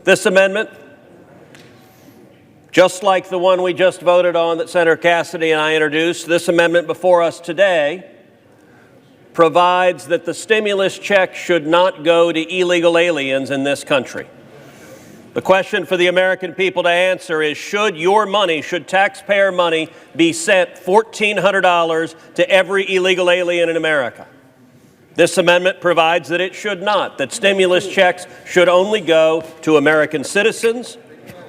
This amendment, just like the one we just voted on that Senator Cassidy and I introduced, this amendment before us today provides that the stimulus check should not go to illegal aliens in this country. The question for the American people to answer is, should your money, should taxpayer money be sent $1,400 to every illegal alien in America? This amendment provides that it should not, that stimulus checks should only go to American citizens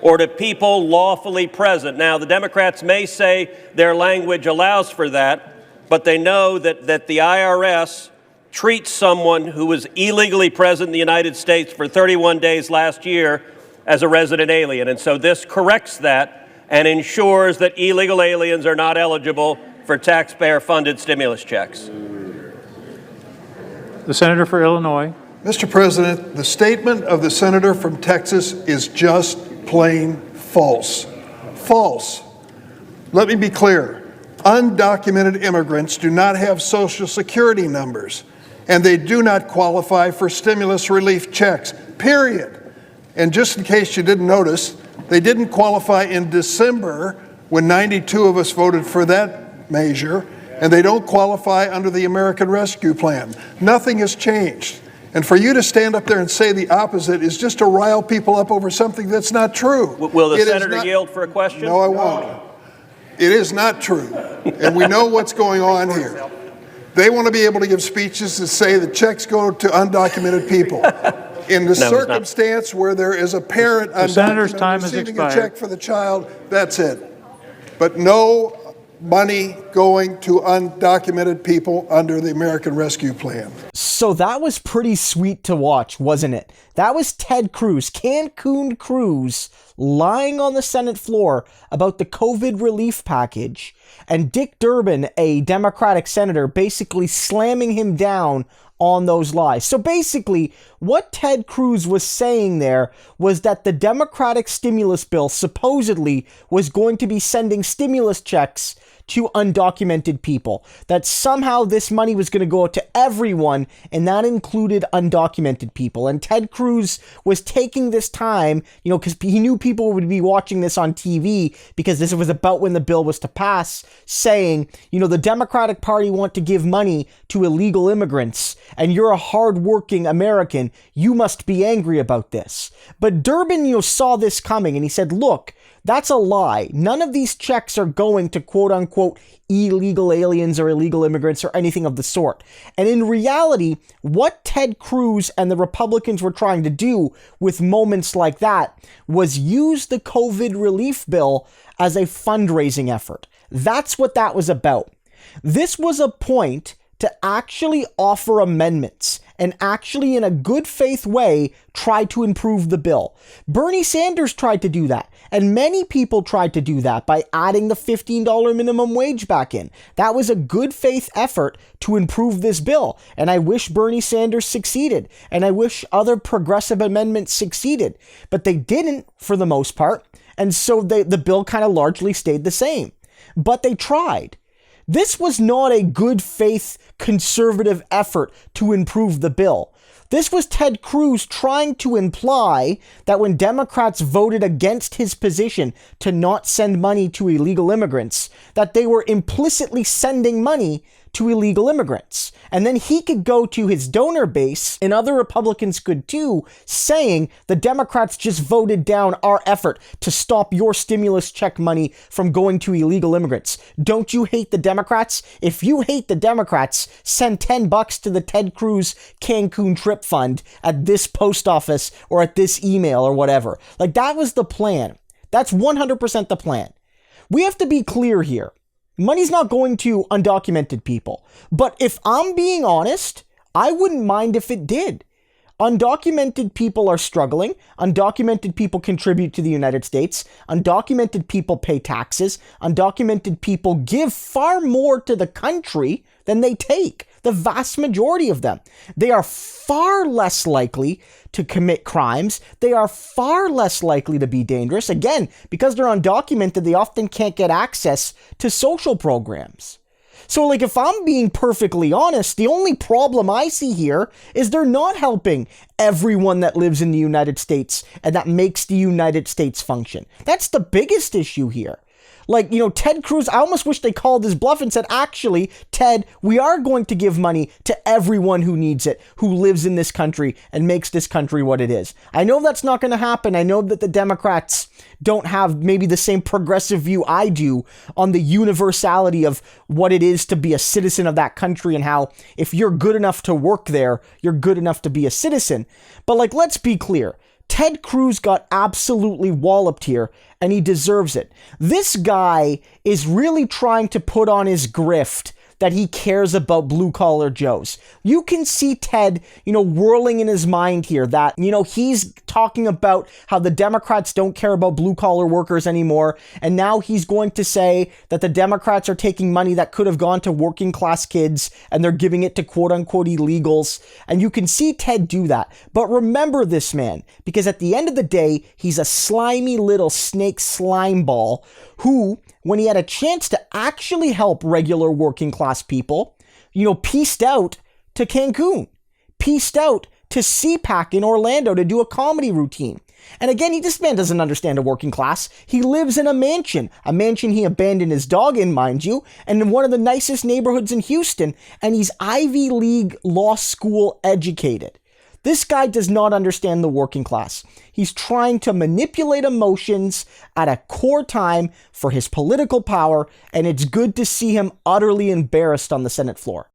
or to people lawfully present. Now, the Democrats may say their language allows for that, but they know that the IRS treats someone who was illegally present in the United States for 31 days last year as a resident alien. And so this corrects that and ensures that illegal aliens are not eligible for taxpayer-funded stimulus checks. The senator for Illinois. Mr. President, the statement of the senator from Texas is just plain false. False. Let me be clear. Undocumented immigrants do not have Social Security numbers, and they do not qualify for stimulus relief checks, period. And just in case you didn't notice, they didn't qualify in December when 92 of us voted for that measure, and they don't qualify under the American Rescue Plan. Nothing has changed. And for you to stand up there and say the opposite is just to rile people up over something that's not true. Will the senator yield for a question? No, I won't. It is not true. And we know what's going on here. They want to be able to give speeches that say the checks go to undocumented people. In the circumstance where there is a parent undocumented receiving a check for the child, that's it. But no money going to undocumented people under the American Rescue Plan. So that was pretty sweet to watch, wasn't it? That was Ted Cruz, Cancun Cruz, lying on the Senate floor about the COVID relief package, and Dick Durbin, a Democratic senator, basically slamming him down on those lies. So basically, what Ted Cruz was saying there was that the Democratic stimulus bill supposedly was going to be sending stimulus checks to undocumented people, that somehow this money was going to go out to everyone, and that included undocumented people. And Ted Cruz was taking this time, because he knew people would be watching this on TV, because this was about when the bill was to pass, saying, the Democratic Party want to give money to illegal immigrants, and you're a hardworking American, you must be angry about this. But Durbin, saw this coming, and he said, look, that's a lie. None of these checks are going to quote-unquote illegal aliens or illegal immigrants or anything of the sort. And in reality, what Ted Cruz and the Republicans were trying to do with moments like that was use the COVID relief bill as a fundraising effort. That's what that was about. This was a point to actually offer amendments and actually in a good faith way try to improve the bill. Bernie Sanders tried to do that, and many people tried to do that by adding the $15 minimum wage back in. That was a good faith effort to improve this bill, and I wish Bernie Sanders succeeded, and I wish other progressive amendments succeeded, but they didn't for the most part, and so the bill kind of largely stayed the same. But they tried. This was not a good faith conservative effort to improve the bill. This was Ted Cruz trying to imply that when Democrats voted against his position to not send money to illegal immigrants, that they were implicitly sending money to illegal immigrants. And then he could go to his donor base, and other Republicans could too, saying the Democrats just voted down our effort to stop your stimulus check money from going to illegal immigrants. Don't you hate the Democrats? If you hate the Democrats, send $10 to the Ted Cruz Cancun trip fund at this post office or at this email or whatever. Like, that was the plan. That's 100% the plan. We have to be clear here. Money's not going to undocumented people. But if I'm being honest, I wouldn't mind if it did. Undocumented people are struggling. Undocumented people contribute to the United States. Undocumented people pay taxes. Undocumented people give far more to the country than they take. The vast majority of them. They are far less likely to commit crimes. They are far less likely to be dangerous. Again, because they're undocumented, they often can't get access to social programs. So, like, if I'm being perfectly honest, the only problem I see here is they're not helping everyone that lives in the United States and that makes the United States function. That's the biggest issue here. Like, Ted Cruz, I almost wish they called his bluff and said, actually, Ted, we are going to give money to everyone who needs it, who lives in this country and makes this country what it is. I know that's not going to happen. I know that the Democrats don't have maybe the same progressive view I do on the universality of what it is to be a citizen of that country and how if you're good enough to work there, you're good enough to be a citizen. But, like, let's be clear. Ted Cruz got absolutely walloped here, and he deserves it. This guy is really trying to put on his grift that he cares about blue-collar Joes. You can see Ted, whirling in his mind here that, he's talking about how the Democrats don't care about blue-collar workers anymore, and now he's going to say that the Democrats are taking money that could have gone to working-class kids, and they're giving it to quote-unquote illegals, and you can see Ted do that. But remember this man, because at the end of the day, he's a slimy little snake slime ball who, when he had a chance to actually help regular working class people, pieced out to Cancun, pieced out to CPAC in Orlando to do a comedy routine. And again, this man doesn't understand a working class. He lives in a mansion he abandoned his dog in, mind you, and in one of the nicest neighborhoods in Houston, and he's Ivy League law school educated. This guy does not understand the working class. He's trying to manipulate emotions at a core time for his political power, and it's good to see him utterly embarrassed on the Senate floor.